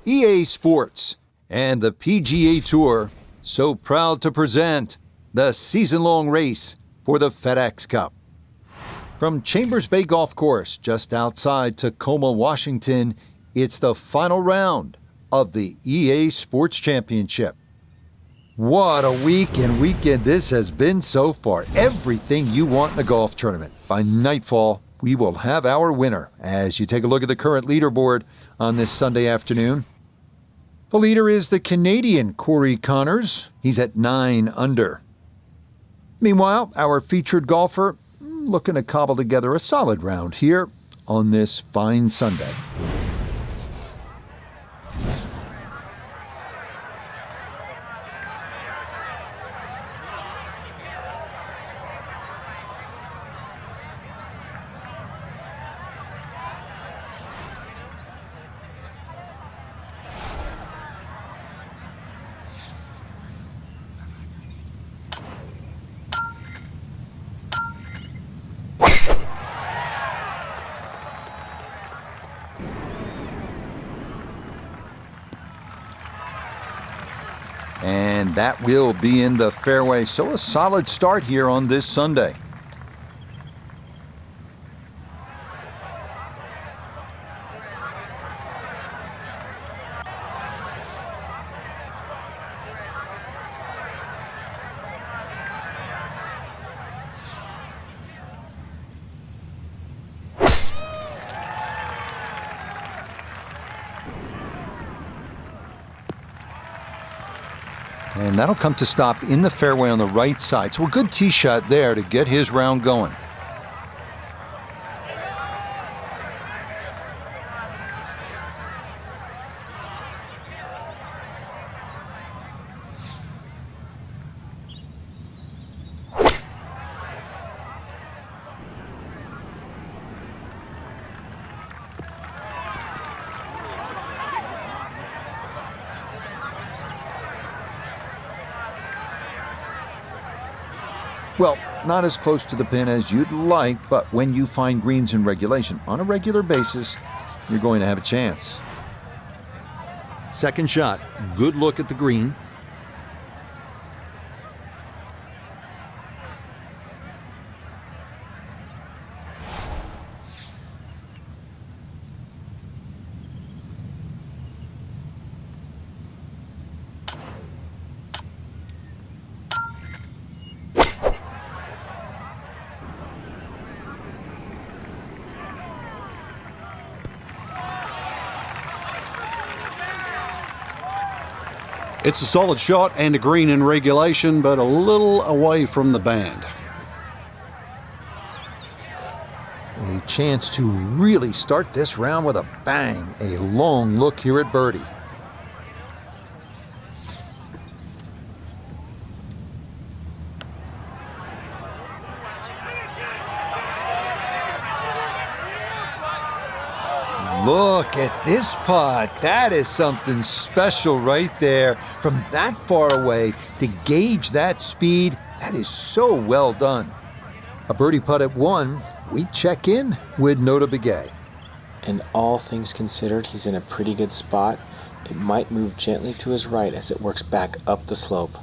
EA Sports and the PGA Tour so proud to present the season-long race for the FedEx Cup. From Chambers Bay Golf Course just outside Tacoma, Washington, it's the final round of the EA Sports Championship. What a week and weekend this has been so far. Everything you want in a golf tournament. By nightfall, we will have our winner as you take a look at the current leaderboard on this Sunday afternoon. The leader is the Canadian Corey Connors. He's at 9 under. Meanwhile, our featured golfer looking to cobble together a solid round here on this fine Sunday. And that will be in the fairway. So a solid start here on this Sunday. And that'll come to stop in the fairway on the right side. So a good tee shot there to get his round going. Well, not as close to the pin as you'd like, but when you find greens in regulation on a regular basis, you're going to have a chance. Second shot, good look at the green. It's a solid shot and a green in regulation, but a little away from the band. A chance to really start this round with a bang. A long look here at birdie. Look at this putt. That is something special right there. From that far away to gauge that speed, that is so well done. A birdie putt at 1. We check in with Notah Begay. And all things considered, he's in a pretty good spot. It might move gently to his right as it works back up the slope.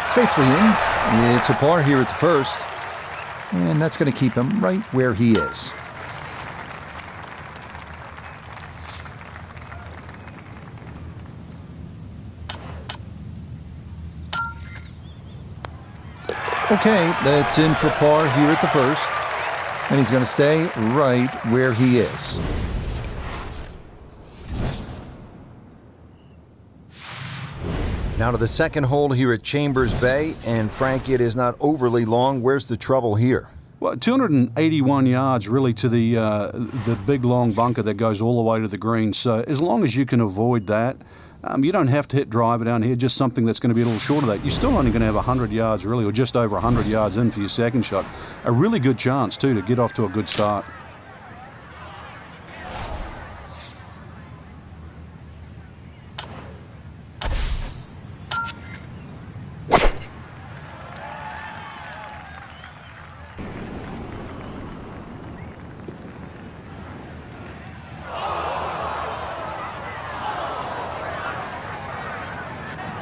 Safely in. It's a par here at the first. And that's going to keep him right where he is. Okay, that's in for par here at the first. And he's going to stay right where he is. Now to the second hole here at Chambers Bay, and Frank, it is not overly long. Where's the trouble here? Well, 281 yards really to the big long bunker that goes all the way to the green. So as long as you can avoid that, You don't have to hit driver down here, just something that's going to be a little short of that. You're still only going to have 100 yards really, or just over 100 yards in for your second shot. A really good chance too to get off to a good start.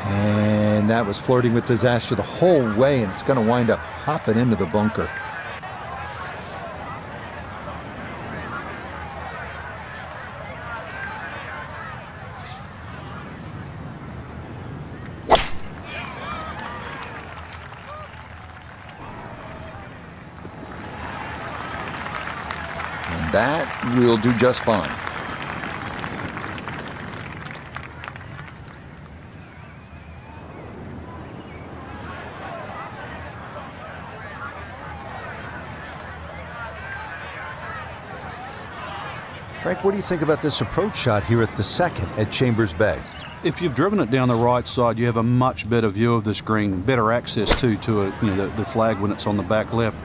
And that was flirting with disaster the whole way, and it's going to wind up hopping into the bunker. And that will do just fine. Frank, what do you think about this approach shot here at the second at Chambers Bay? If you've driven it down the right side, you have a much better view of this green, better access to it, the flag when it's on the back left.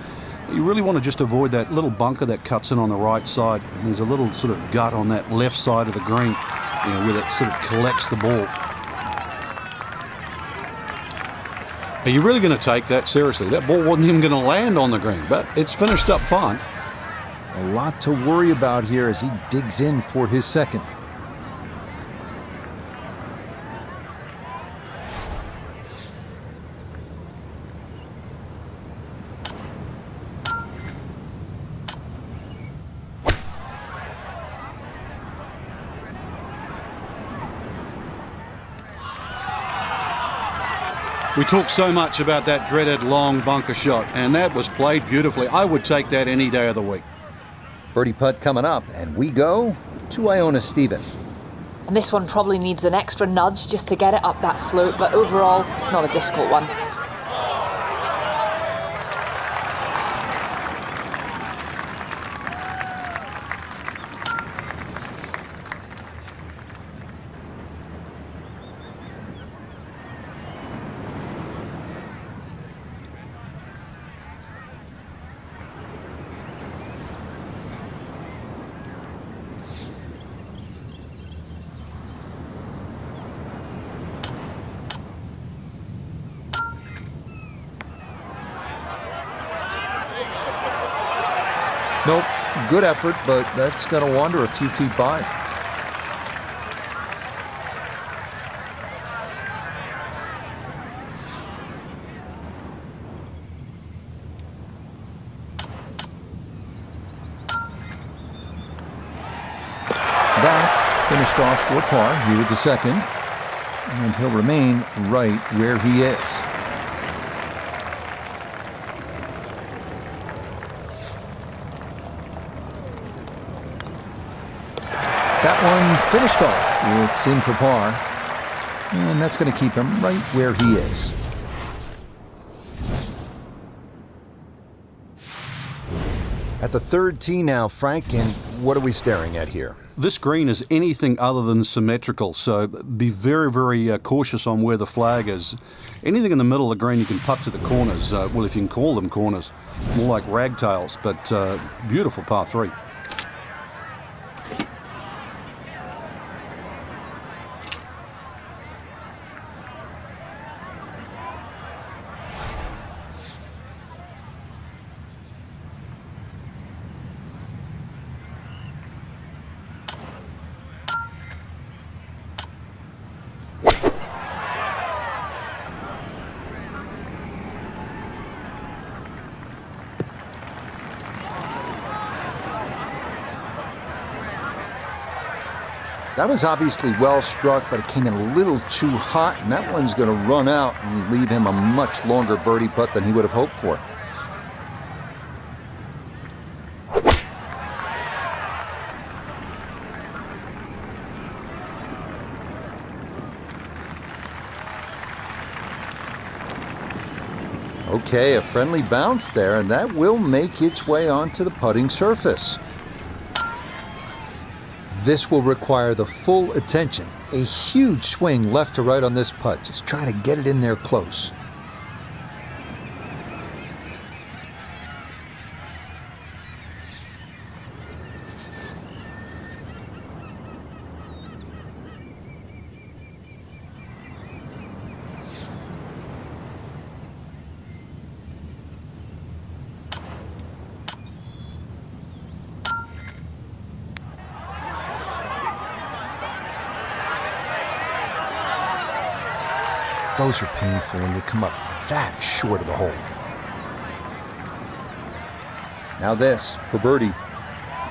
You really want to just avoid that little bunker that cuts in on the right side. And there's a little sort of gut on that left side of the green, where it sort of collects the ball. Are you really going to take that seriously? That ball wasn't even going to land on the green, but it's finished up fine. A lot to worry about here as he digs in for his second. We talk so much about that dreaded long bunker shot, and that was played beautifully. I would take that any day of the week. Birdie putt coming up, and we go to Iona Stephen. And this one probably needs an extra nudge just to get it up that slope, but overall, it's not a difficult one. Nope, good effort, but that's going to wander a few feet by. That finished off for par here with the second, and he'll remain right where he is. That one finished off. It's in for par, and that's going to keep him right where he is. At the third tee now, Frank, and what are we staring at here? This green is anything other than symmetrical, so be very, very cautious on where the flag is. Anything in the middle of the green you can putt to the corners, well, if you can call them corners, more like ragtails, but beautiful par 3. That was obviously well struck, but it came in a little too hot, and that one's going to run out and leave him a much longer birdie putt than he would have hoped for. Okay, a friendly bounce there, and that will make its way onto the putting surface. This will require the full attention. A huge swing left to right on this putt. Just trying to get it in there close. Those are painful when you come up that short of the hole. Now this for birdie.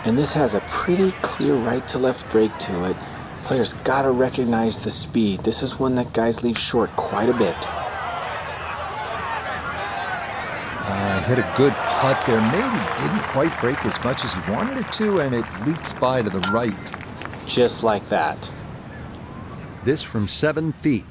And this has a pretty clear right to left break to it. Players gotta recognize the speed. This is one that guys leave short quite a bit. Hit a good putt there. Maybe didn't quite break as much as he wanted it to, and it leaks by to the right. Just like that. This from 7 feet.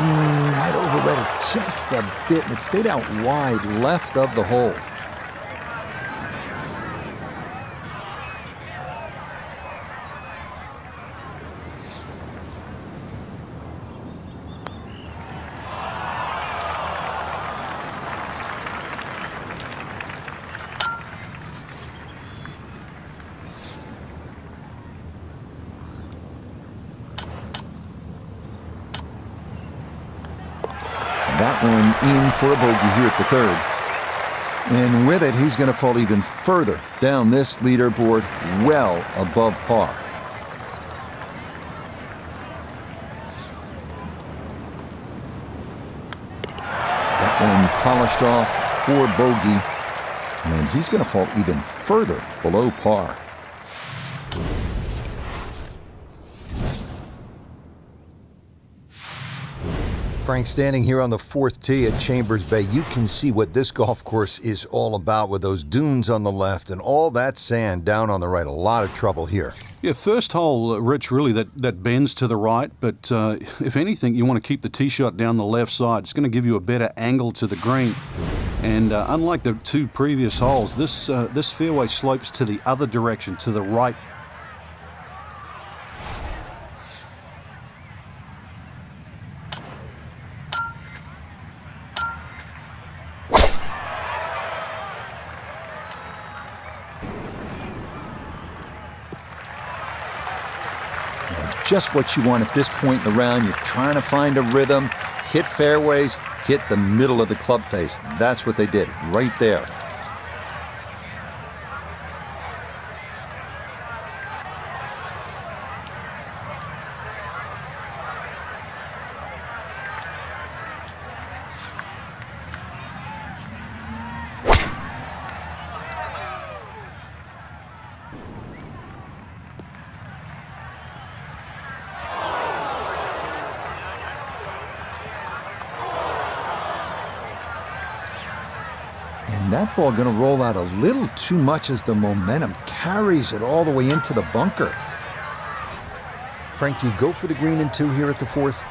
Might overread it just a bit, and it stayed out wide left of the hole. That one in for a bogey here at the third. And with it, he's going to fall even further down this leaderboard, well above par. That one polished off for bogey, and he's going to fall even further below par. Frank, standing here on the 4th tee at Chambers Bay, you can see what this golf course is all about with those dunes on the left and all that sand down on the right. A lot of trouble here. Yeah, first hole, Rich, really that bends to the right, but if anything, you want to keep the tee shot down the left side. It's going to give you a better angle to the green. And unlike the 2 previous holes, this fairway slopes to the other direction, to the right. Just what you want at this point in the round. You're trying to find a rhythm, hit fairways, hit the middle of the club face. That's what they did right there. And that ball going to roll out a little too much as the momentum carries it all the way into the bunker. Frank, do you go for the green in 2 here at the 4th?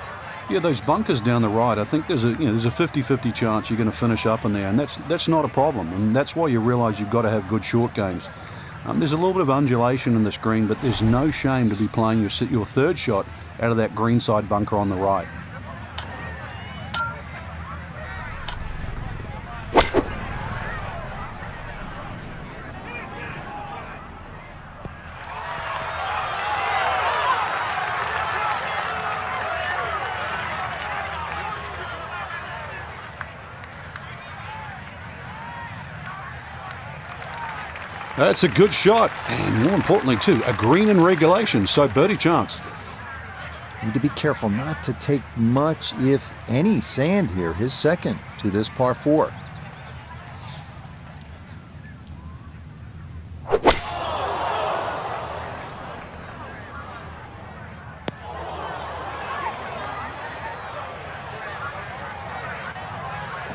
Yeah, those bunkers down the right, I think there's a 50-50 chance you're going to finish up in there, and that's not a problem. And that's why you realize you've got to have good short games. There's a little bit of undulation in this green, but there's no shame to be playing your 3rd shot out of that greenside bunker on the right. That's a good shot, and more importantly too, a green in regulation, so birdie chance. Need to be careful not to take much, if any, sand here. His 2nd to this par 4.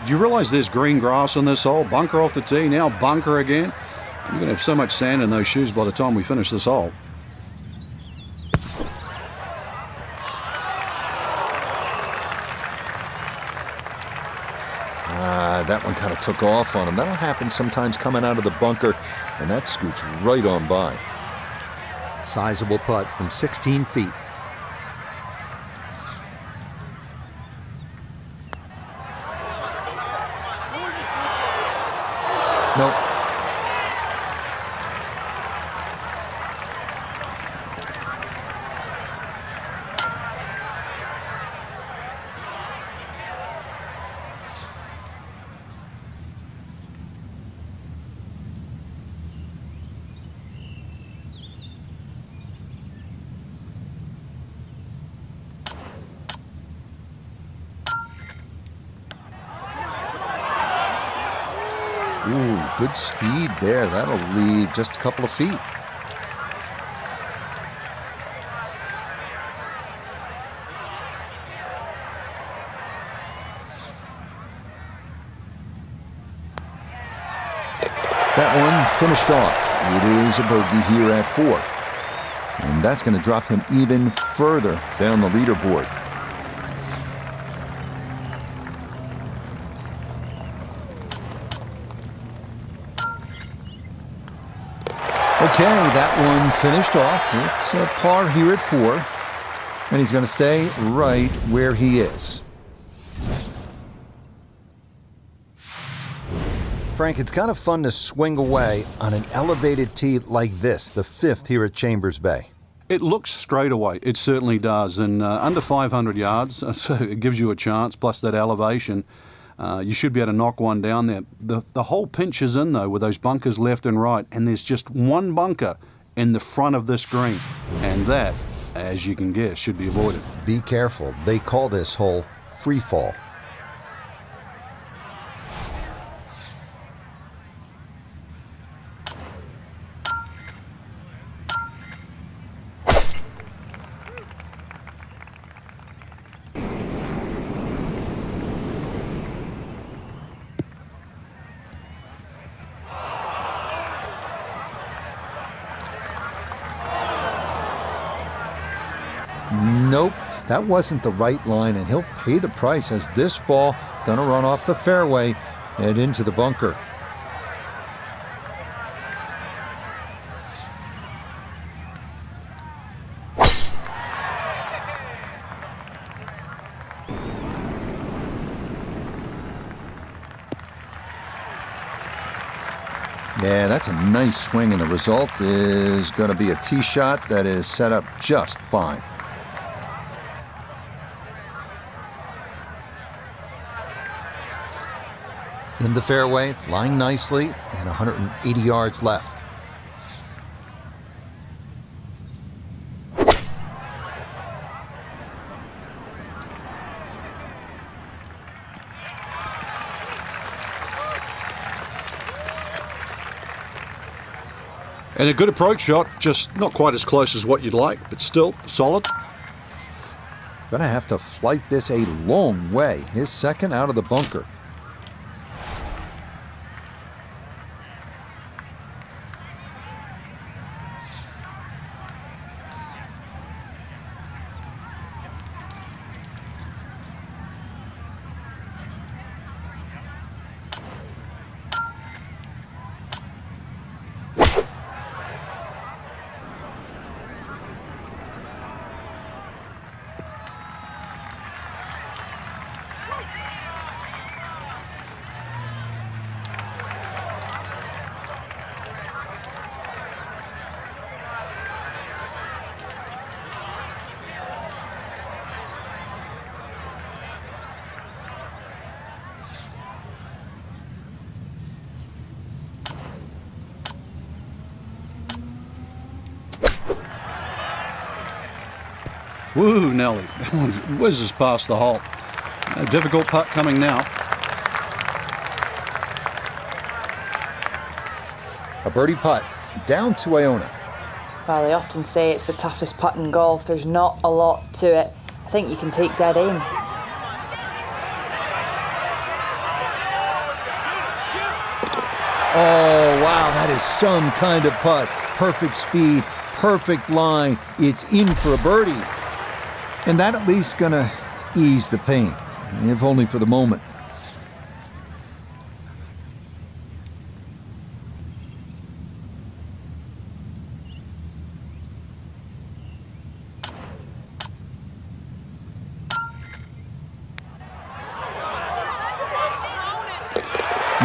Do you realize there's green grass on this hole? Bunker off the tee, now bunker again. You're going to have so much sand in those shoes by the time we finish this hole. That one kind of took off on him. That'll happen sometimes coming out of the bunker, and that scoots right on by. Sizable putt from 16 feet. Nope. Ooh, good speed there. That'll leave just a couple of feet. That one finished off. It is a bogey here at 4. And that's going to drop him even further down the leaderboard. Okay, that one finished off. It's a par here at 4. And he's going to stay right where he is. Frank, it's kind of fun to swing away on an elevated tee like this, the 5th here at Chambers Bay. It looks straight away. It certainly does. And under 500 yards, so it gives you a chance, plus that elevation. You should be able to knock one down there. The hole pinches in, though, with those bunkers left and right, and there's just one bunker in the front of this green. And that, as you can guess, should be avoided. Be careful. They call this hole free fall. Nope, that wasn't the right line, and he'll pay the price as this ball gonna run off the fairway and into the bunker. Yeah, that's a nice swing, and the result is going to be a tee shot that is set up just fine. In the fairway, it's lying nicely, and 180 yards left. And a good approach shot, just not quite as close as what you'd like, but still solid. Gonna have to flight this a long way. His second out of the bunker. Woo, Nelly. That one whizzes past the hole. A difficult putt coming now. A birdie putt down to Iona. Well, they often say it's the toughest putt in golf. There's not a lot to it. I think you can take dead aim. Oh, wow, that is some kind of putt. Perfect speed, perfect line. It's in for a birdie. And that at least gonna ease the pain, if only for the moment.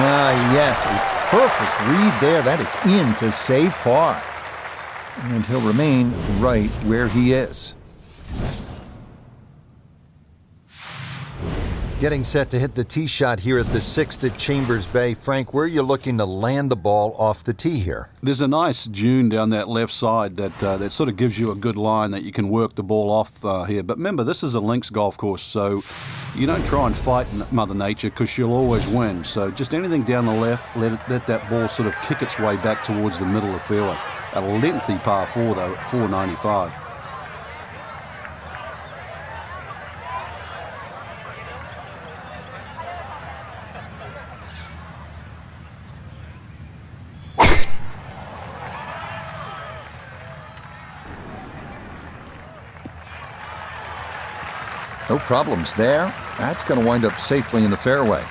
Ah, yes, a perfect read there. That is in to save par. And he'll remain right where he is. Getting set to hit the tee shot here at the 6th at Chambers Bay. Frank, where are you looking to land the ball off the tee here? There's a nice dune down that left side that sort of gives you a good line that you can work the ball off here. But remember, this is a links golf course, so you don't try and fight Mother Nature because she'll always win. So just anything down the left, let that ball sort of kick its way back towards the middle of the fairway. A lengthy par 4, though, at 495. No problems there. That's going to wind up safely in the fairway.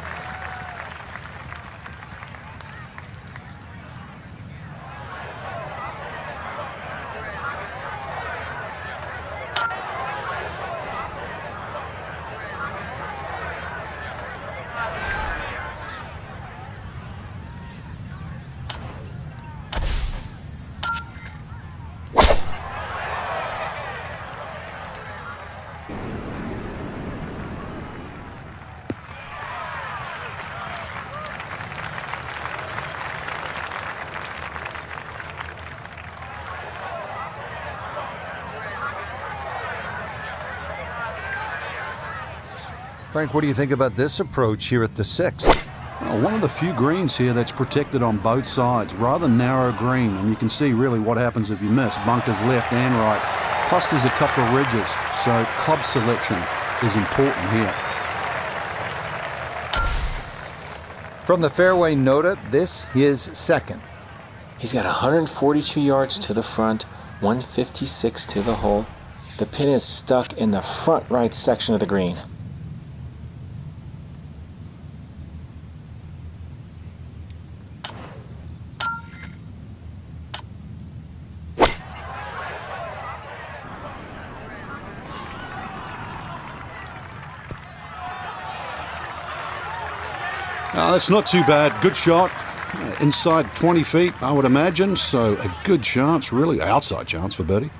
Frank, what do you think about this approach here at the 6th? Well, one of the few greens here that's protected on both sides. Rather narrow green, and you can see really what happens if you miss. Bunkers left and right. Plus there's a couple of ridges, so club selection is important here. From the fairway nota, this is second. He's got 142 yards to the front, 156 to the hole. The pin is stuck in the front right section of the green. That's not too bad. Good shot. Inside 20 feet, I would imagine. So a good chance, really outside chance for birdie.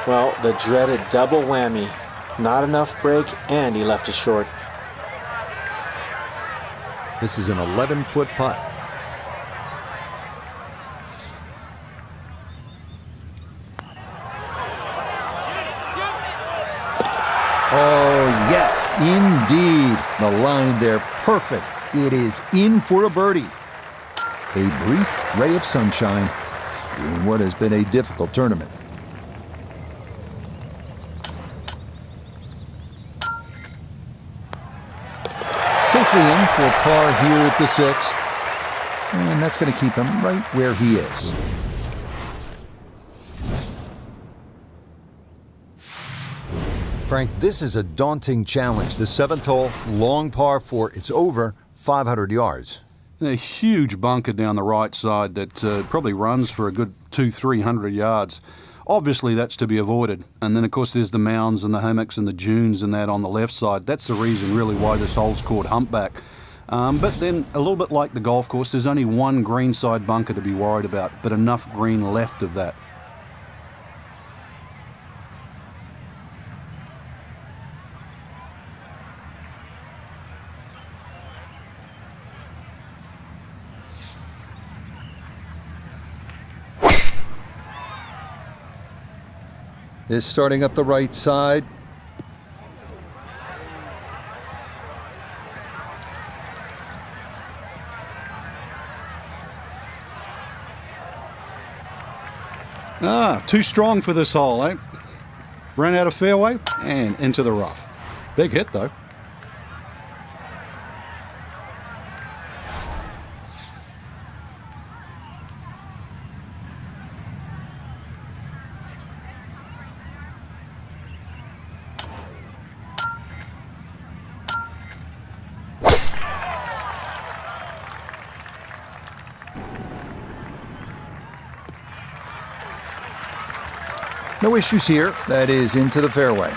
Well, the dreaded double whammy. Not enough break, and he left it short. This is an 11-foot putt. Oh, yes, indeed. The line there, perfect. It is in for a birdie. A brief ray of sunshine in what has been a difficult tournament. Safely in for par here at the 6th. And that's going to keep him right where he is. Frank, this is a daunting challenge. The 7th hole, long par 4. It's over 500 yards. A huge bunker down the right side that probably runs for a good 200-300 yards. Obviously, that's to be avoided. And then, of course, there's the mounds and the hammocks and the dunes and that on the left side. That's the reason, really, why this hole's called Humpback. But then, a little bit like the golf course, there's only one greenside bunker to be worried about, but enough green left of that. Is starting up the right side. Too strong for this hole, eh? Ran out of fairway and into the rough. Big hit, though. No issues here. That is into the fairway.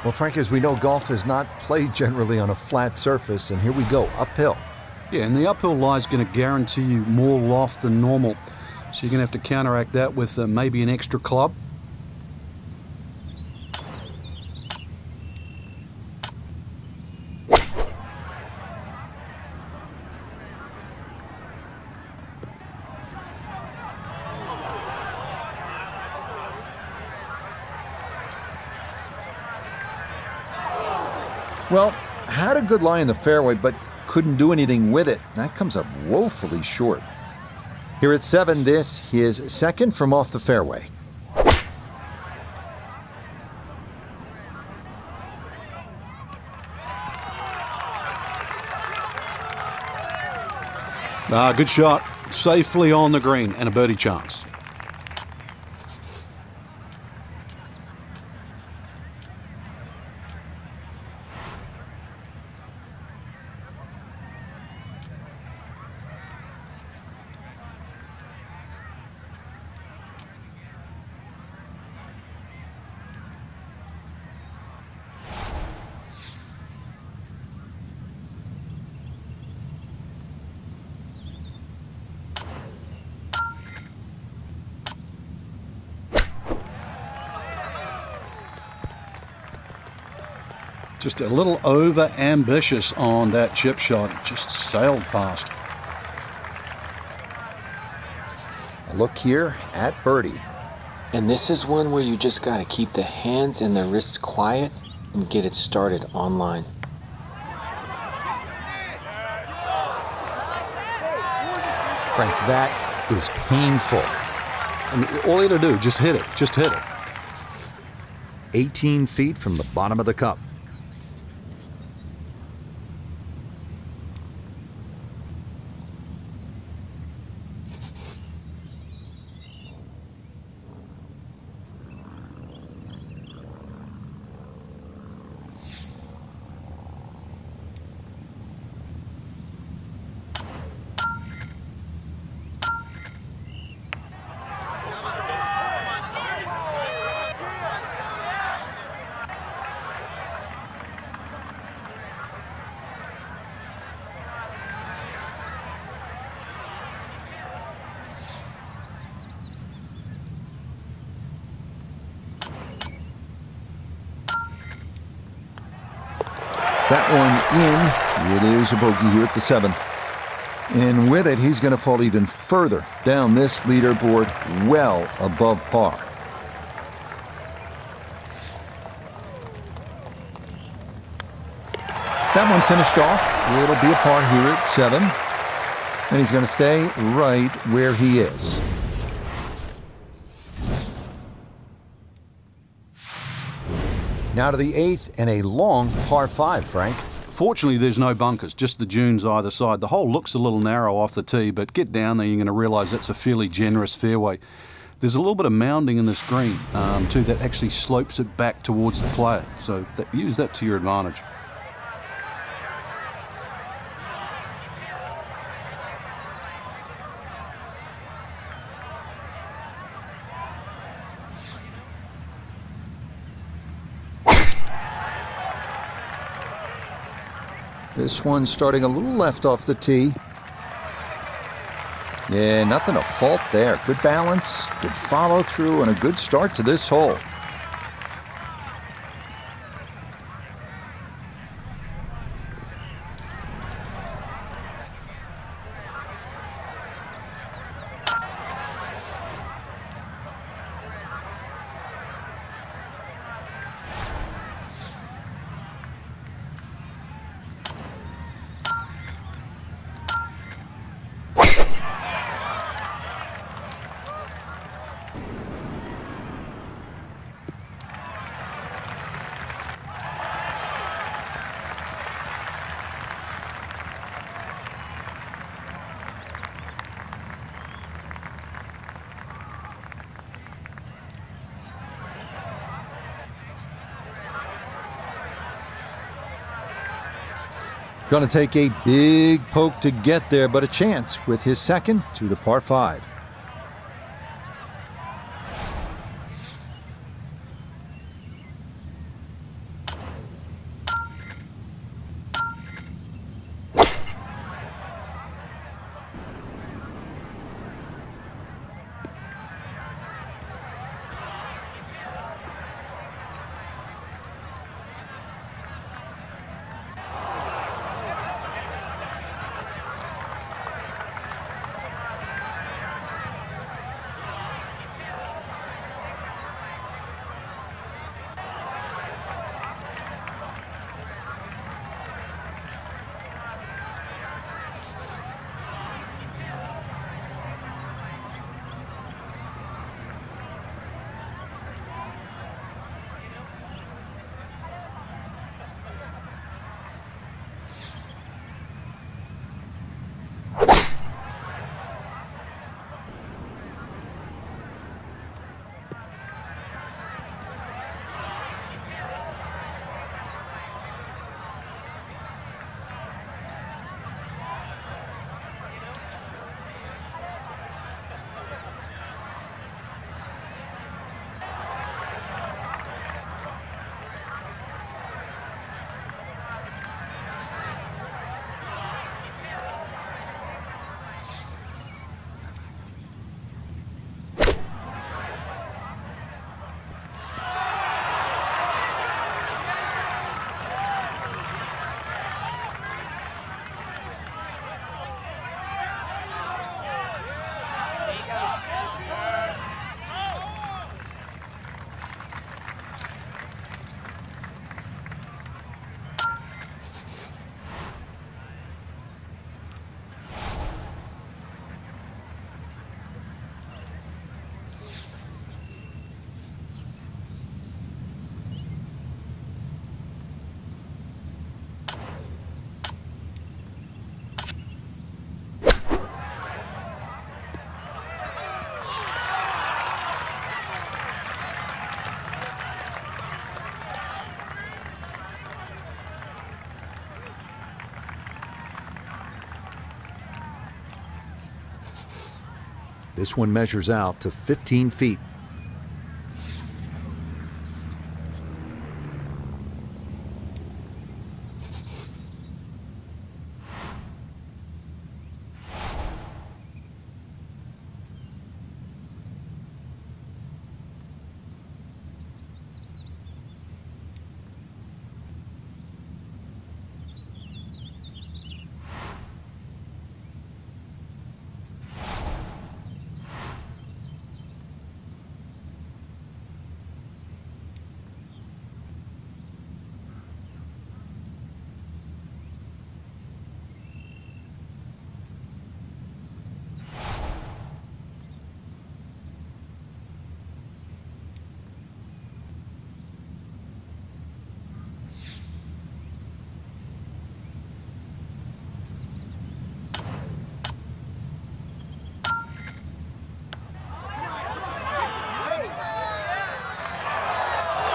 Well, Frank, as we know, golf is not played generally on a flat surface, and here we go, uphill. Yeah, and the uphill lie is going to guarantee you more loft than normal. So you're going to have to counteract that with maybe an extra club. Well, had a good lie in the fairway, but couldn't do anything with it. That comes up woefully short. Here at 7, this his second from off the fairway. Good shot. Safely on the green and a birdie chance. Just a little over ambitious on that chip shot. Just sailed past. A look here at birdie. And this is one where you just got to keep the hands and the wrists quiet and get it started online. Frank, that is painful. I mean, all you got to do, just hit it. Just hit it. 18 feet from the bottom of the cup. That one in. It is a bogey here at the 7. And with it, he's going to fall even further down this leaderboard, well above par. That one finished off. It'll be a par here at 7. And he's going to stay right where he is. Now to the 8th and a long par 5, Frank. Fortunately, there's no bunkers, just the dunes either side. The hole looks a little narrow off the tee, but get down there, you're going to realise that's a fairly generous fairway. There's a little bit of mounding in this green, too, that actually slopes it back towards the player. So use that to your advantage. This one starting a little left off the tee. Yeah, nothing to fault there. Good balance, good follow through, and a good start to this hole. Going to take a big poke to get there, but a chance with his second to the par 5. This one measures out to 15 feet.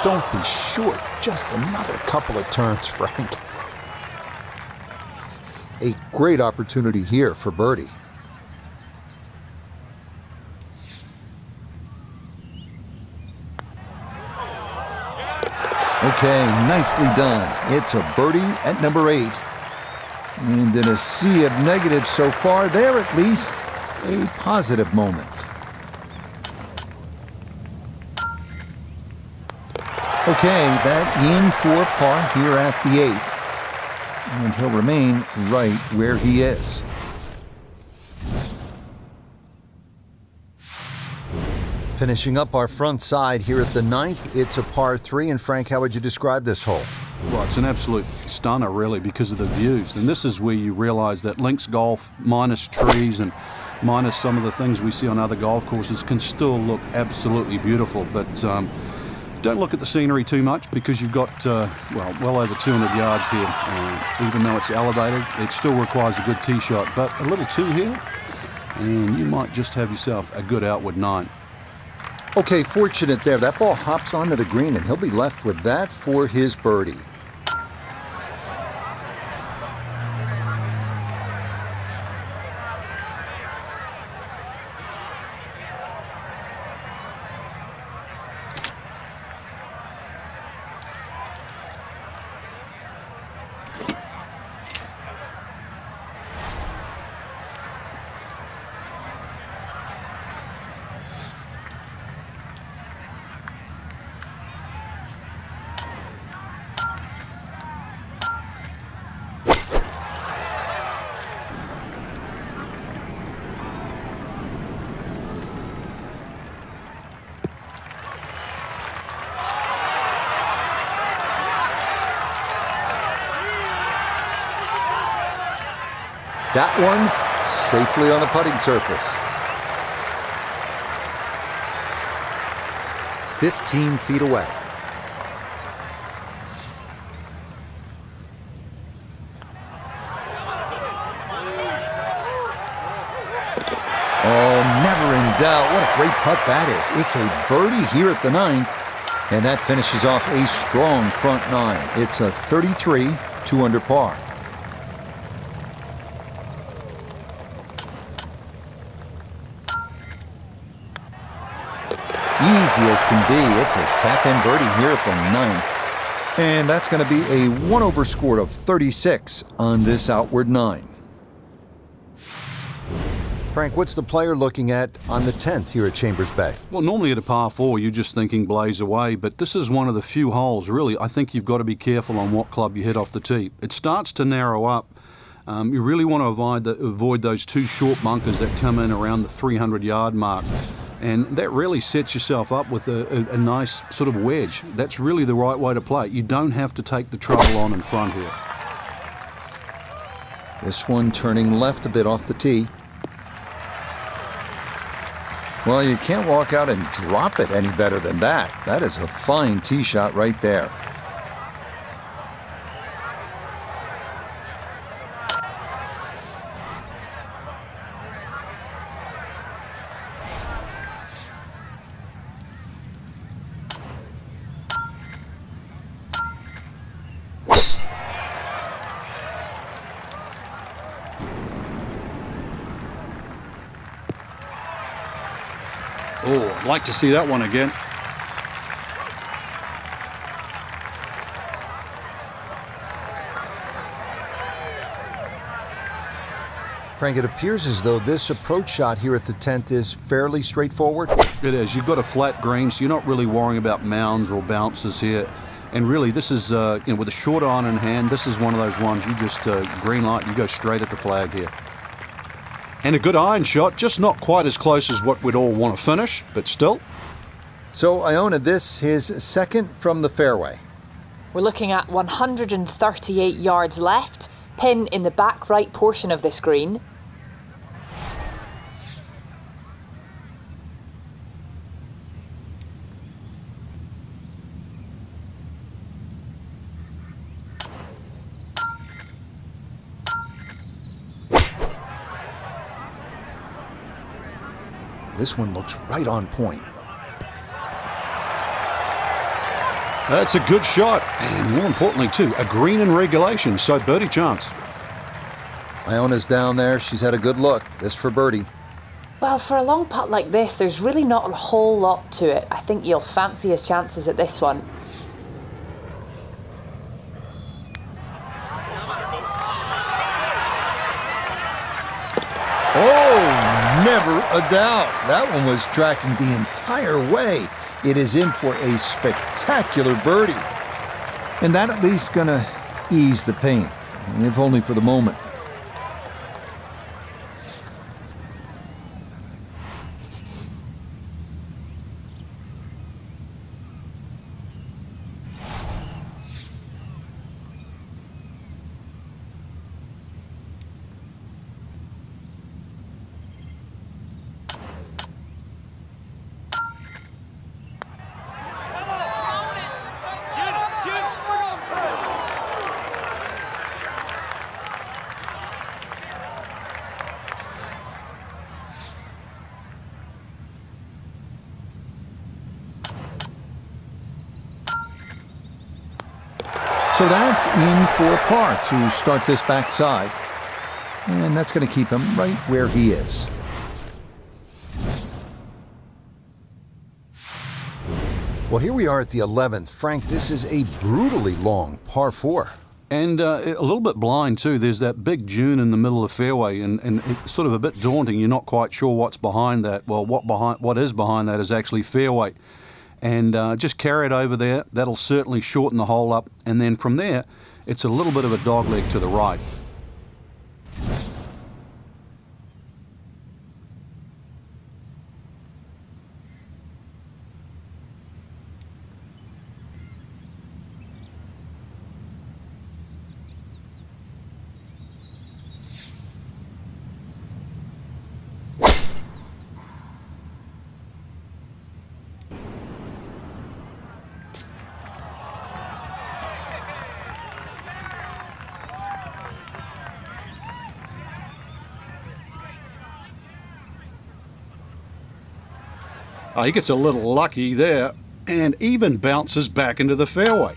Don't be short. Just another couple of turns, Frank. A great opportunity here for birdie. Okay, nicely done. It's a birdie at number 8. And in a sea of negatives so far, there at least a positive moment. Okay, that in for par here at the 8th. And he'll remain right where he is. Finishing up our front side here at the 9th, it's a par 3. And Frank, how would you describe this hole? Well, it's an absolute stunner, really, because of the views. And this is where you realize that links golf, minus trees and minus some of the things we see on other golf courses, can still look absolutely beautiful. But don't look at the scenery too much, because you've got, well over 200 yards here. Even though it's elevated, it still requires a good tee shot. But a little 2 here, and you might just have yourself a good outward 9. Okay, fortunate there. That ball hops onto the green, and he'll be left with that for his birdie. That one safely on the putting surface. 15 feet away. Oh, never in doubt. What a great putt that is. It's a birdie here at the 9th, and that finishes off a strong front 9. It's a 33, 2 under par. Easy as can be. It's a tap-in birdie here at the 9th. And that's going to be a 1-over score of 36 on this outward 9. Frank, what's the player looking at on the 10th here at Chambers Bay? Well, normally at a par 4, you're just thinking blaze away, but this is one of the few holes, really, I think you've got to be careful on what club you hit off the tee. It starts to narrow up. You really want to avoid those 2 short bunkers that come in around the 300-yard mark. And that really sets yourself up with a nice sort of wedge. That's really the right way to play it. You don't have to take the trouble on in front here. This one turning left a bit off the tee. Well, you can't walk out and drop it any better than that. That is a fine tee shot right there. Oh, I'd like to see that one again. Frank, it appears as though this approach shot here at the 10th is fairly straightforward. It is. You've got a flat green, so you're not really worrying about mounds or bounces here. And really, this is, with a short iron in hand, this is one of those ones you just green light, you go straight at the flag here. And a good iron shot, just not quite as close as what we'd all want to finish, but still. So Iona, this his second from the fairway. We're looking at 138 yards left, pin in the back right portion of this green. This one looks right on point. That's a good shot, and more importantly, too, a green in regulation, so birdie chance. Iona's down there. She's had a good look. This for birdie. Well, for a long putt like this, there's really not a whole lot to it. I think you'll fancy his chances at this one. Oh, never a doubt. That one was tracking the entire way. It is in for a spectacular birdie. And that at least gonna ease the pain, if only for the moment. So that's in for par to start this backside. And that's going to keep him right where he is. Well, here we are at the 11th. Frank, this is a brutally long par 4. And a little bit blind, too. There's that big dune in the middle of the fairway, and it's sort of a bit daunting. You're not quite sure what's behind that. Well, what is behind that is actually fairway. And just carry it over there. That'll certainly shorten the hole up. And then from there, it's a little bit of a dogleg to the right. Oh, he gets a little lucky there and even bounces back into the fairway.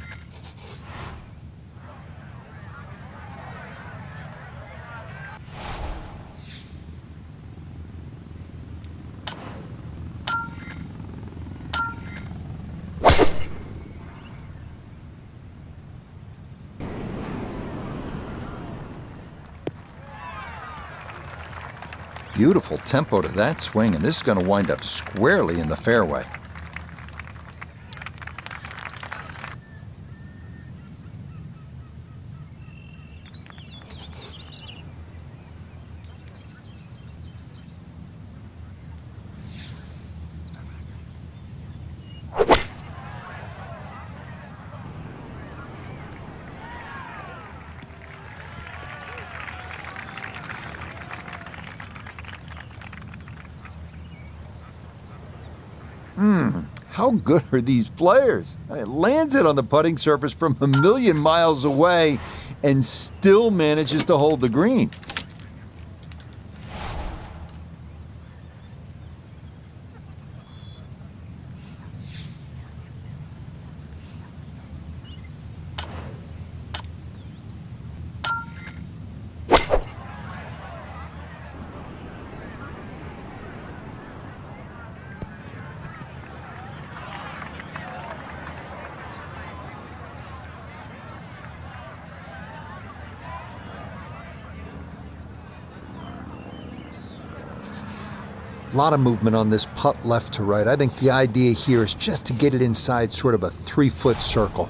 Beautiful tempo to that swing, and this is going to wind up squarely in the fairway. How good are these players? It lands it on the putting surface from a million miles away and still manages to hold the green. A lot of movement on this putt left to right. I think the idea here is just to get it inside sort of a 3-foot circle.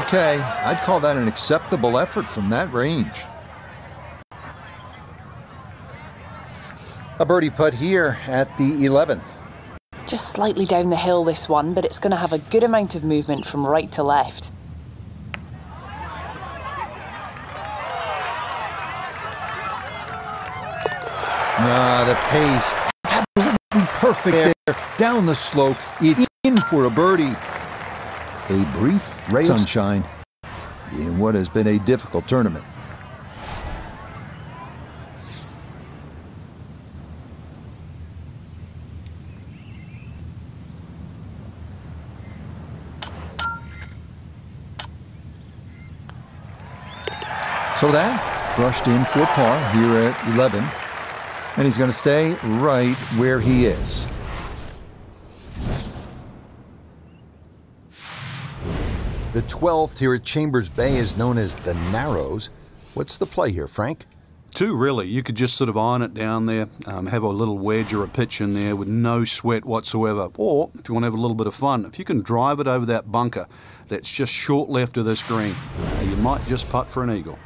Okay, I'd call that an acceptable effort from that range. A birdie putt here at the 11th. Just slightly down the hill this one, but it's going to have a good amount of movement from right to left. The pace, absolutely perfect there. Down the slope, it's in for a birdie. A brief ray of sunshine in what has been a difficult tournament. So that brushed in for par here at 11, and he's going to stay right where he is. The 12th here at Chambers Bay is known as the Narrows. What's the play here, Frank? Two, really. You could just sort of iron it down there, have a little wedge or a pitch in there with no sweat whatsoever. Or, if you want to have a little bit of fun, if you can drive it over that bunker that's just short left of this green, you might just putt for an eagle.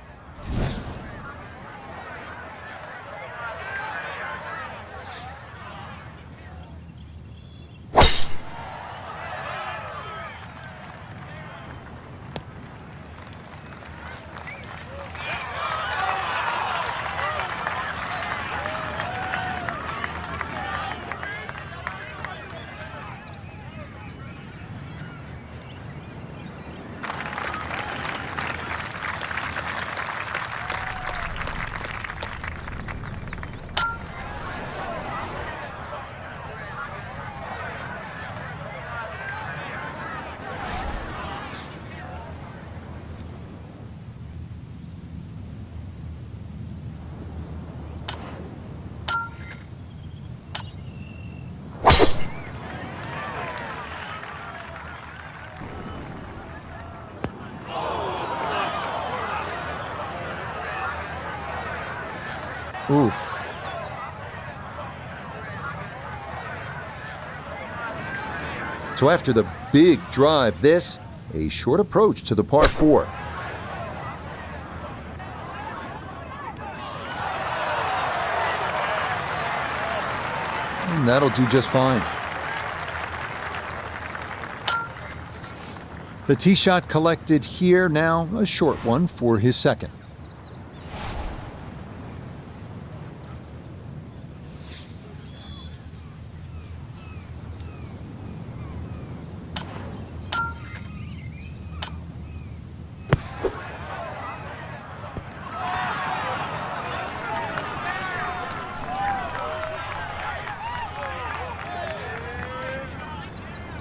Oof. So after the big drive, this, a short approach to the par 4. And that'll do just fine. The tee shot collected here, now a short one for his second.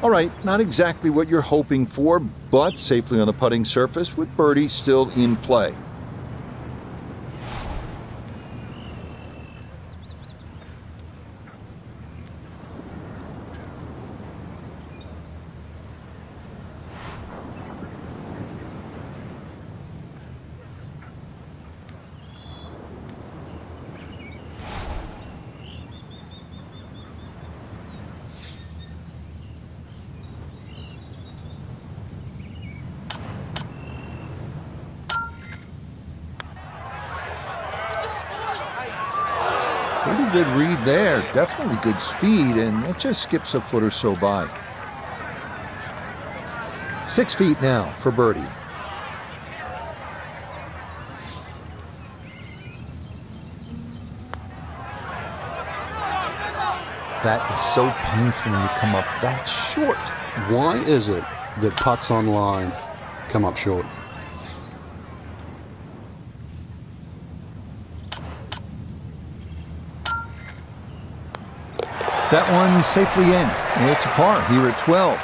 All right, not exactly what you're hoping for, but safely on the putting surface with birdie still in play. Pretty good read there, definitely good speed, and it just skips a foot or so by. 6 feet now for birdie. That is so painful when you come up that short. Why is it that putts on line come up short? That one safely in. It's a par here at 12.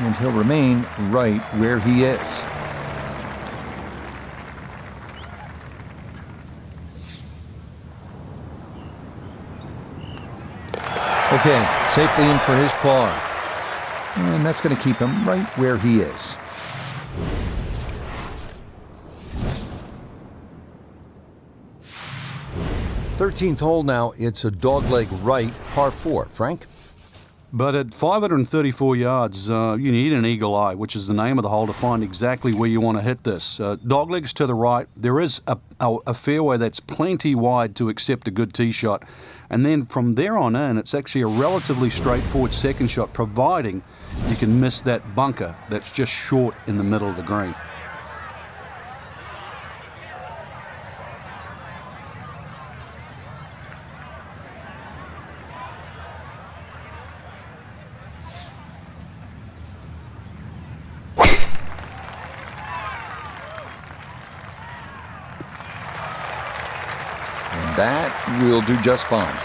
And he'll remain right where he is. Okay, safely in for his par. And that's going to keep him right where he is. Thirteenth hole now, it's a dogleg right, par 4. Frank? But at 534 yards, you need an eagle eye, which is the name of the hole, to find exactly where you want to hit this. Doglegs to the right, there is a fairway that's plenty wide to accept a good tee shot. And then from there on in, it's actually a relatively straightforward second shot, providing you can miss that bunker that's just short in the middle of the green. That will do just fine.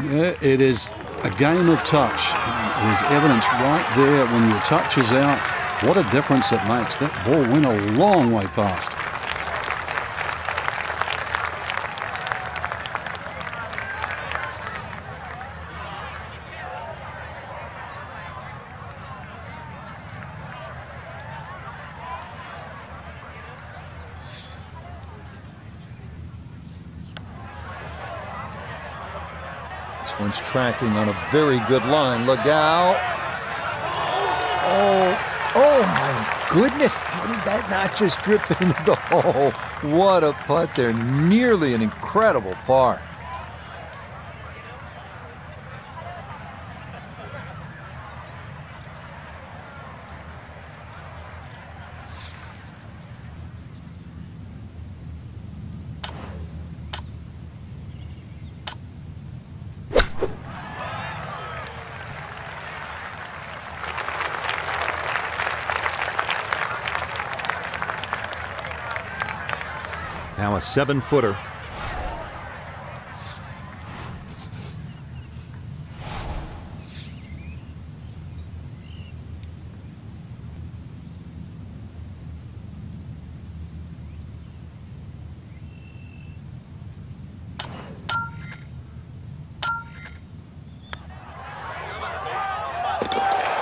Yeah, it is a game of touch. There's evidence right there when your touch is out. What a difference it makes. That ball went a long way past. This one's tracking on a very good line. Look out. Oh my goodness. How did that not just drip into the hole? What a putt there. Nearly an incredible par. Now a 7-footer.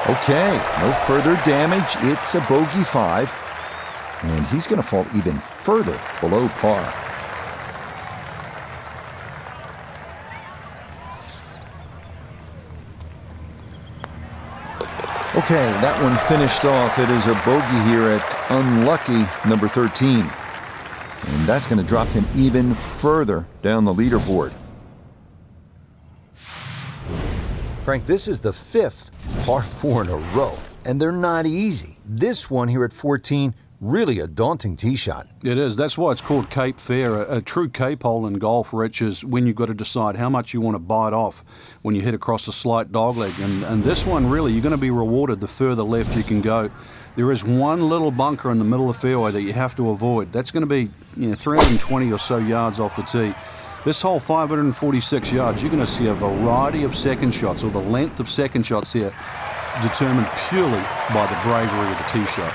Okay, no further damage. It's a bogey 5. And he's going to fall even further below par. Okay, that one finished off. It is a bogey here at unlucky number 13. And that's going to drop him even further down the leaderboard. Frank, this is the 5th par 4 in a row, and they're not easy. This one here at 14, really a daunting tee shot. It is. That's why it's called Cape Fair. A true Cape hole in golf, Rich, is when you've got to decide how much you want to bite off when you hit across a slight dogleg. And this one, really, you're going to be rewarded the further left you can go. There is one little bunker in the middle of the fairway that you have to avoid. That's going to be 320 or so yards off the tee. This hole, 546 yards, you're going to see a variety of second shots, or the length of second shots here, determined purely by the bravery of the tee shot.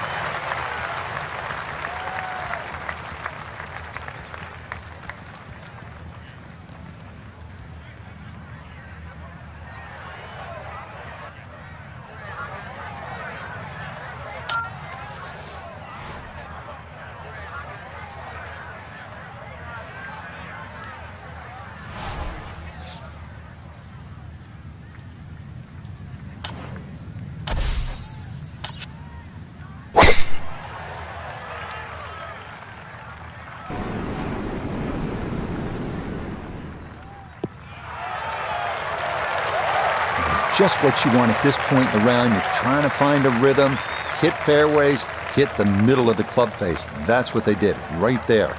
Just what you want at this point in the round. You're trying to find a rhythm, hit fairways, hit the middle of the club face. That's what they did right there.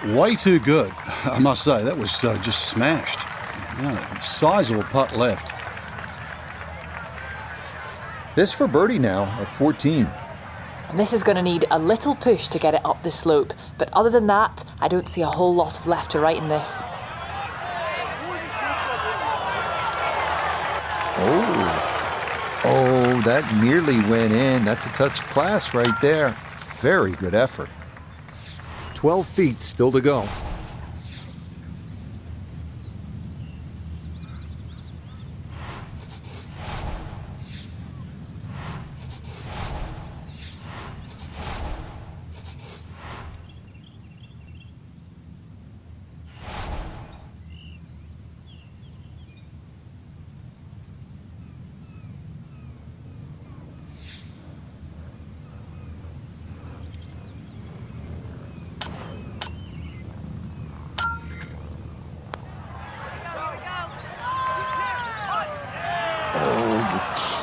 Way too good, I must say. That was just smashed. Yeah, sizable putt left. This for birdie now at 14. And this is going to need a little push to get it up the slope. But other than that, I don't see a whole lot of left to right in this. Oh, that nearly went in. That's a touch of class right there. Very good effort. 12 feet still to go.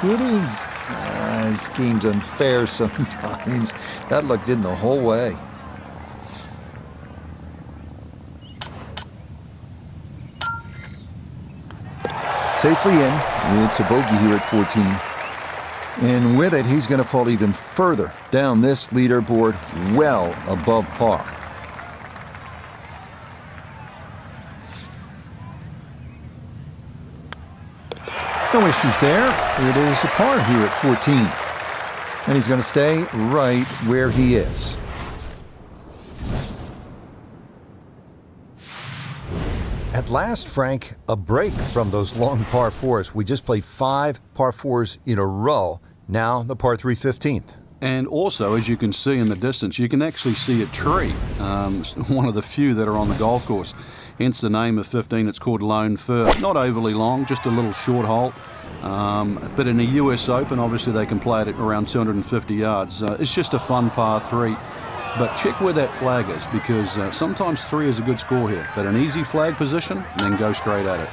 Kidding? This game's unfair sometimes. That looked in the whole way. Safely in. It's a bogey here at 14. And with it, he's going to fall even further down this leaderboard, well above par. No issues there. It is a par here at 14. And he's going to stay right where he is. At last, Frank, a break from those long par fours. We just played 5 par fours in a row. Now the par 3 15th. And also, as you can see in the distance, you can actually see a tree, one of the few that are on the golf course. Hence the name of 15, it's called Lone Fir. Not overly long, just a little short hole. But in the US Open, obviously they can play it at around 250 yards. It's just a fun par 3. But check where that flag is, because sometimes 3 is a good score here. But an easy flag position, and then go straight at it.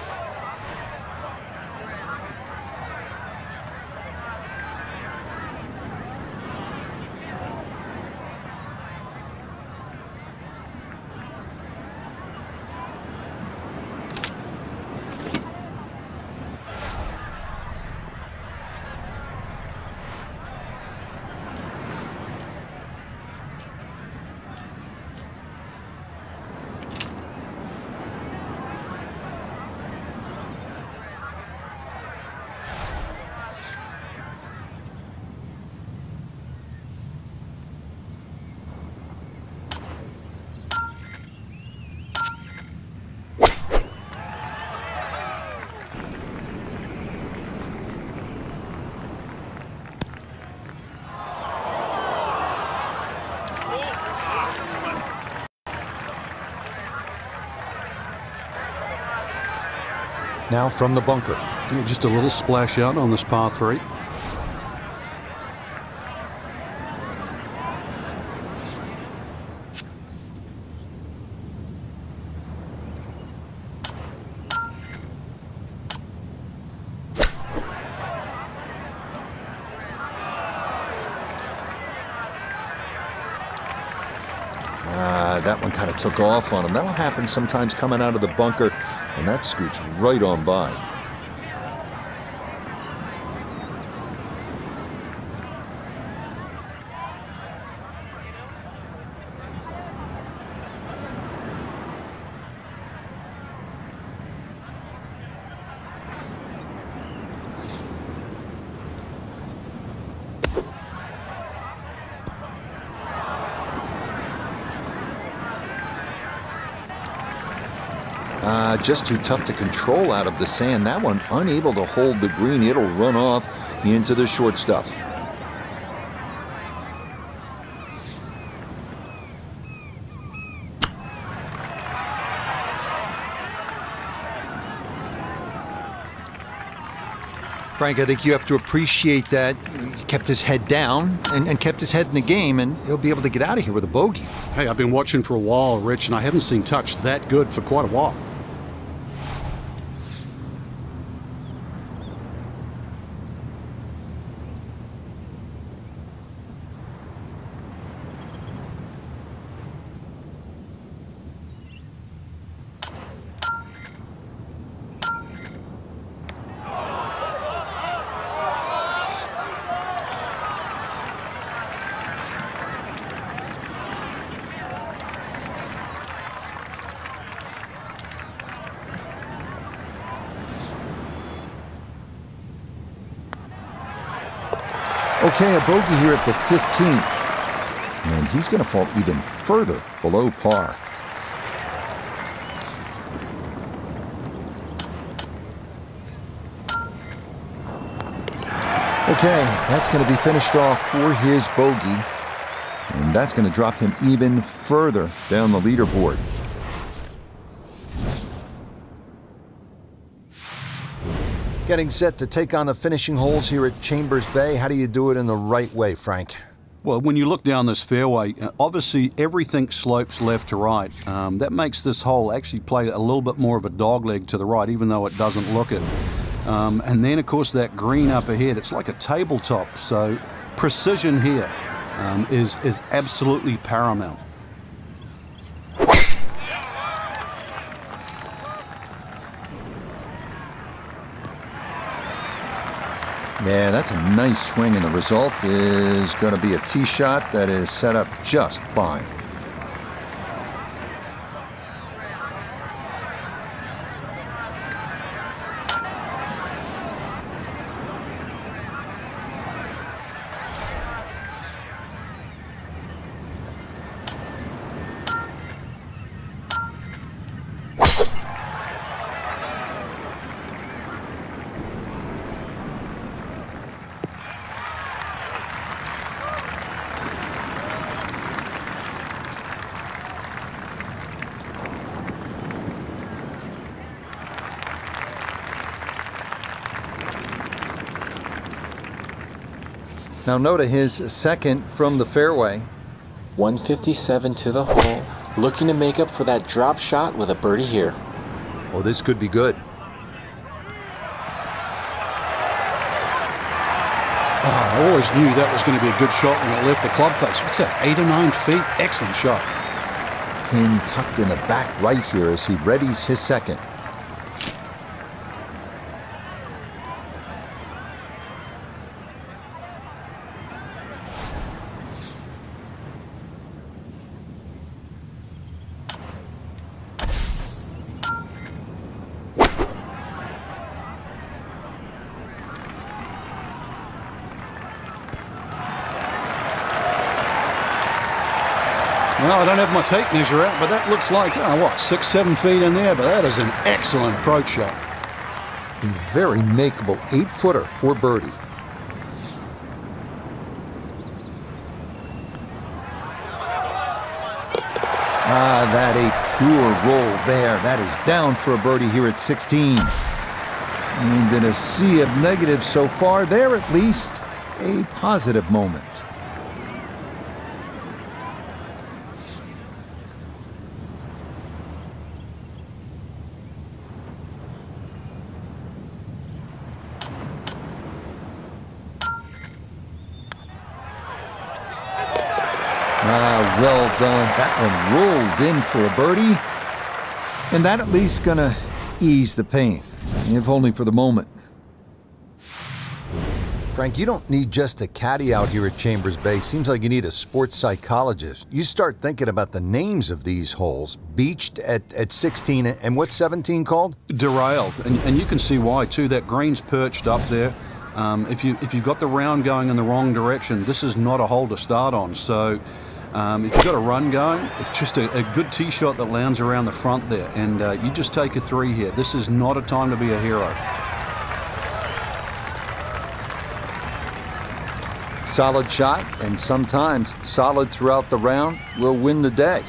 Now from the bunker. Yeah, just a little splash out on this par 3. That one kind of took off on him. That'll happen sometimes coming out of the bunker, and that scoots right on by. Just too tough to control out of the sand. That one unable to hold the green. It'll run off into the short stuff. Frank, I think you have to appreciate that he kept his head down and kept his head in the game, and he'll be able to get out of here with a bogey. Hey, I've been watching for a while, Rich, and I haven't seen touch that good for quite a while. Okay, a bogey here at the 15th. And he's going to fall even further below par. Okay, that's going to be finished off for his bogey. And that's going to drop him even further down the leaderboard. Getting set to take on the finishing holes here at Chambers Bay. How do you do it in the right way, Frank? Well, when you look down this fairway, obviously everything slopes left to right. That makes this hole actually play a little bit more of a dogleg to the right, even though it doesn't look it. And then, of course, that green up ahead, it's like a tabletop. So precision here is absolutely paramount. Yeah, that's a nice swing, and the result is going to be a tee shot that is set up just fine. Now Notah his second from the fairway. 157 to the hole, looking to make up for that drop shot with a birdie here. Oh, this could be good. I always knew that was going to be a good shot when it left the club face. What's that, 8 or 9 feet? Excellent shot. Pin tucked in the back right here as he readies his second. Well, I don't have my tape measure out, but that looks like, 6, 7 feet in there, but that is an excellent approach shot. A very makeable 8-footer for birdie. Ah, that a pure roll there. That is down for a birdie here at 16. And in a sea of negatives so far, there at least a positive moment. Ah, well done. That one rolled in for a birdie. And that at least gonna ease the pain, if only for the moment. Frank, you don't need just a caddy out here at Chambers Bay. Seems like you need a sports psychologist. You start thinking about the names of these holes. Beached at 16, and what's 17 called? Derailed, and you can see why too. That green's perched up there. If you've got the round going in the wrong direction, this is not a hole to start on. So if you've got a run going, it's just a good tee shot that lands around the front there, and you just take a 3 here. This is not a time to be a hero. Solid shot, and sometimes solid throughout the round will win the day.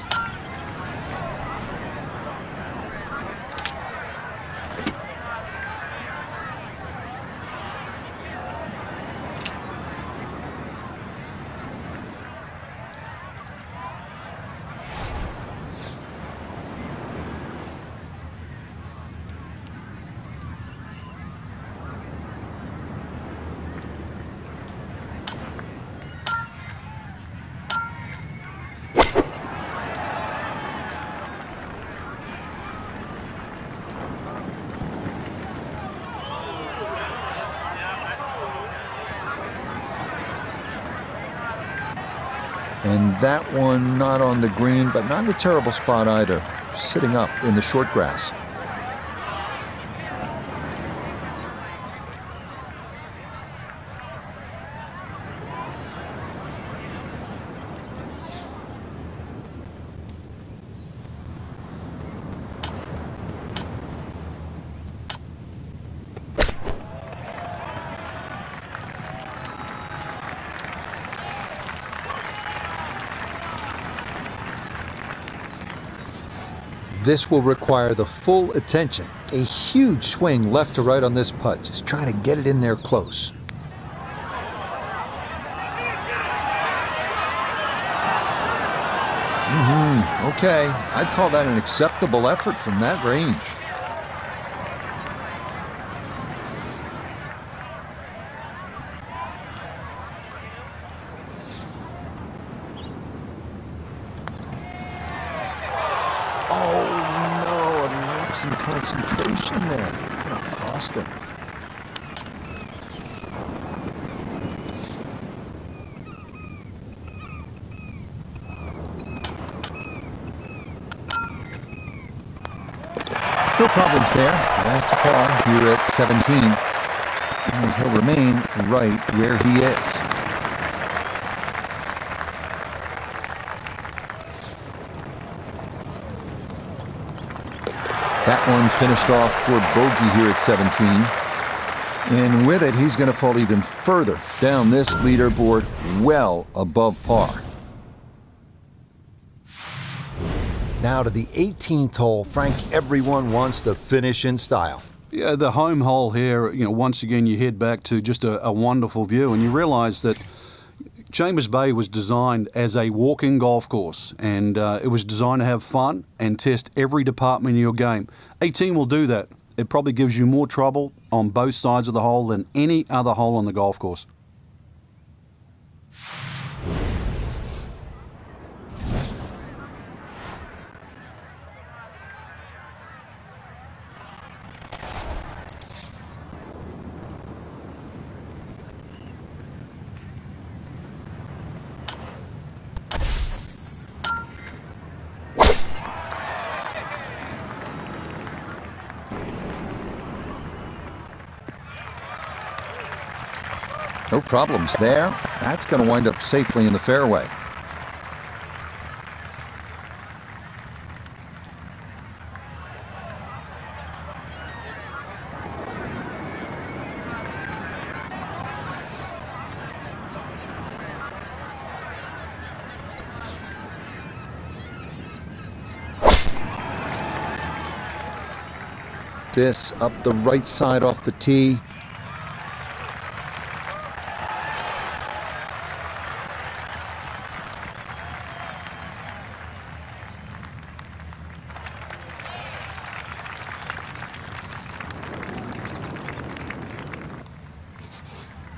And that one not on the green, but not in a terrible spot either. Sitting up in the short grass. This will require the full attention. A huge swing left to right on this putt. Just trying to get it in there close. Okay, I'd call that an acceptable effort from that range. Some concentration there. That'll cost him. No problems there. That's par here at 17. And he'll remain right where he is. That one finished off for bogey here at 17. And with it, he's going to fall even further down this leaderboard, well above par. Now to the 18th hole. Frank, everyone wants to finish in style. Yeah, the home hole here, once again, you head back to just a wonderful view, and you realize that Chambers Bay was designed as a walking golf course, and it was designed to have fun and test every department in your game. 18 will do that. It probably gives you more trouble on both sides of the hole than any other hole on the golf course. No problems there. That's going to wind up safely in the fairway. This up the right side off the tee.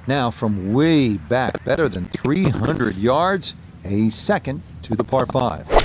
Now from way back, better than 300 yards, a second to the par 5.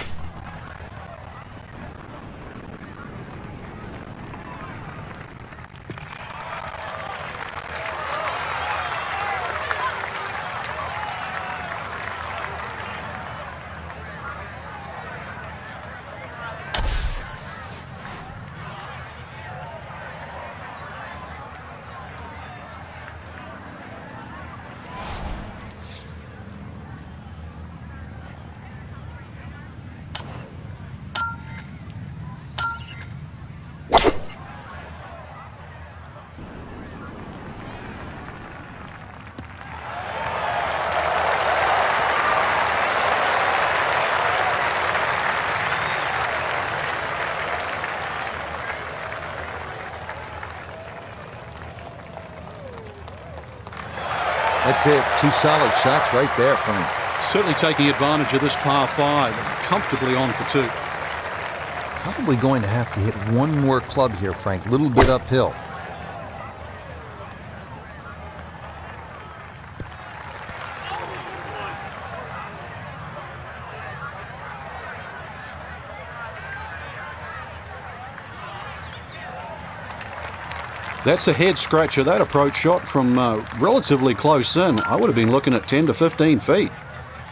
That's it. 2 solid shots right there, Frank. Certainly taking advantage of this par 5. Comfortably on for 2. Probably going to have to hit one more club here, Frank. A little bit uphill. That's a head scratcher. That approach shot from relatively close in. I would have been looking at 10 to 15 feet.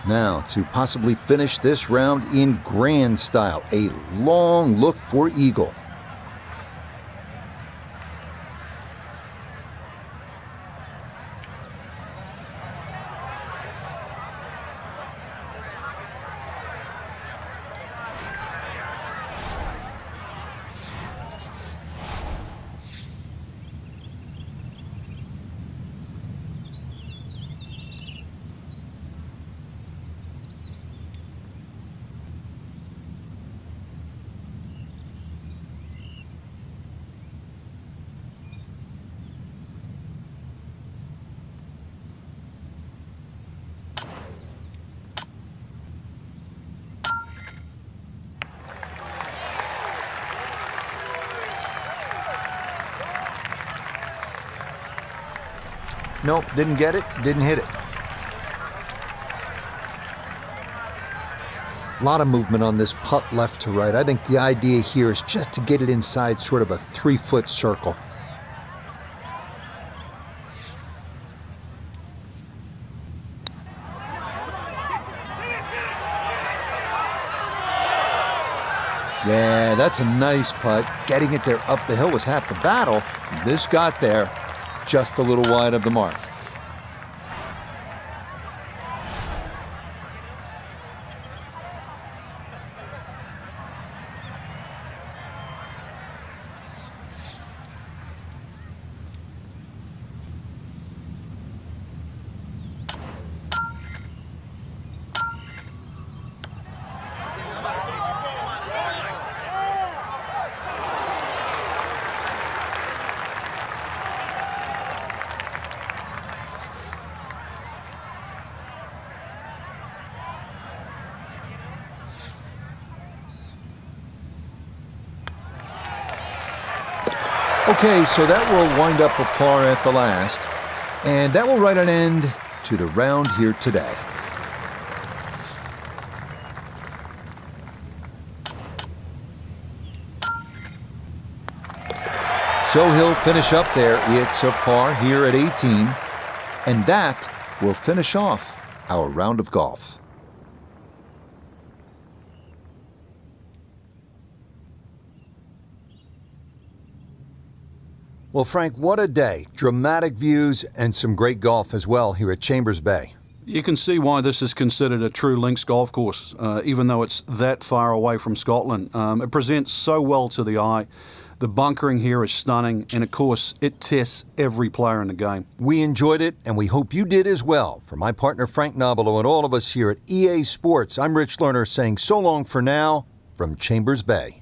Now, to possibly finish this round in grand style, a long look for eagle. Nope, didn't get it, didn't hit it. A lot of movement on this putt left to right. I think the idea here is just to get it inside sort of a 3-foot circle. Yeah, that's a nice putt. Getting it there up the hill was half the battle. This got there just a little wide of the mark. Okay, so that will wind up a par at the last, and that will write an end to the round here today. So he'll finish up there. It's a par here at 18, and that will finish off our round of golf. Well, Frank, what a day. Dramatic views and some great golf as well here at Chambers Bay. You can see why this is considered a true links golf course, even though it's that far away from Scotland. It presents so well to the eye. The bunkering here is stunning, and of course, it tests every player in the game. We enjoyed it, and we hope you did as well. For my partner Frank Nobilo and all of us here at EA Sports, I'm Rich Lerner saying so long for now from Chambers Bay.